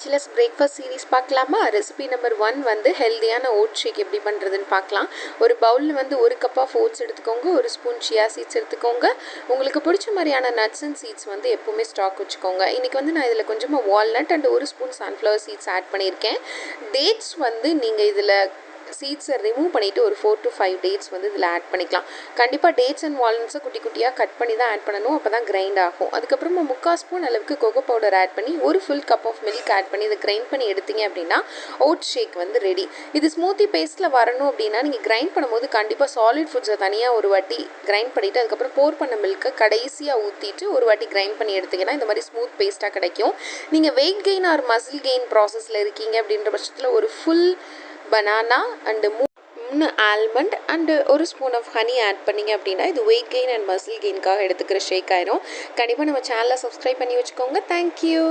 Sales breakfast series பார்க்கலாமா? Recipe number 1 வந்து ஹெல்தியான ஓட் ஷேக் எப்படி பண்ணுறதுன்னு பார்க்கலாம். ஒரு பவுலில் வந்து 1 கப் ஆஃப் ஓட்ஸ் எடுத்துக்கோங்க, 1 ஸ்பூன் சியா சீட்ஸ் எடுத்துக்கோங்க. உங்களுக்கு பிடிச்ச மாதிரியான நட்ஸ் அண்ட் சீட்ஸ் வந்து எப்போவுமே ஸ்டாக் வச்சுக்கோங்க. இன்றைக்கி வந்து நான் இதில் கொஞ்சமாக walnut and 1 spoon sunflower seeds add பண்ணியிருக்கேன். டேட்ஸ் வந்து நீங்கள் இதில் சீட்ஸை ரிமூவ் பண்ணிவிட்டு ஒரு 4 to 5 டேட்ஸ் வந்து இதில் ஆட் பண்ணிக்கலாம். கண்டிப்பாக டேட்ஸ் அண்ட் வால்நட்ஸை குட்டி குட்டியாக கட் பண்ணி தான் ஆட் பண்ணணும், அப்போ தான் கிரைண்ட் ஆகும். அதுக்கப்புறமா 3/4 ஸ்பூன் அளவுக்கு கொக்கோ பவுடர் ஆட் பண்ணி ஒரு full cup of milk add பண்ணி இதை கிரைண்ட் பண்ணி எடுத்தீங்க அப்படின்னா ஓட் ஷேக் வந்து ரெடி. இது ஸ்மூத்தி பேஸ்ட்டில் வரணும் அப்படின்னா நீங்கள் கிரைண்ட் பண்ணும்போது கண்டிப்பாக சாலிட் ஃபுட்ஸை தனியாக ஒரு வாட்டி கிரைண்ட் பண்ணிவிட்டு அதுக்கப்புறம் போர் பண்ண மில்க்கை கடைசியாக ஊற்றிட்டு ஒரு வாட்டி கிரைண்ட் பண்ணி எடுத்திங்கன்னா இந்த மாதிரி ஸ்மூத் பேஸ்ட்டாக கிடைக்கும். நீங்கள் weight gain or muscle gain ப்ராசஸில் இருக்கீங்க அப்படின்ற பட்சத்தில் ஒரு full banana and 3 almond and 1 spoon of honey add பண்ணிங்க அப்படின்னா இது வெயிட் கெயின் அண்ட் மசில் கெயின்காக எடுத்துக்கிற ஷேக் ஆயிரும். கண்டிப்பாக நம்ம சேனலை சப்ஸ்கிரைப் பண்ணி வச்சுக்கோங்க. தேங்க்யூ.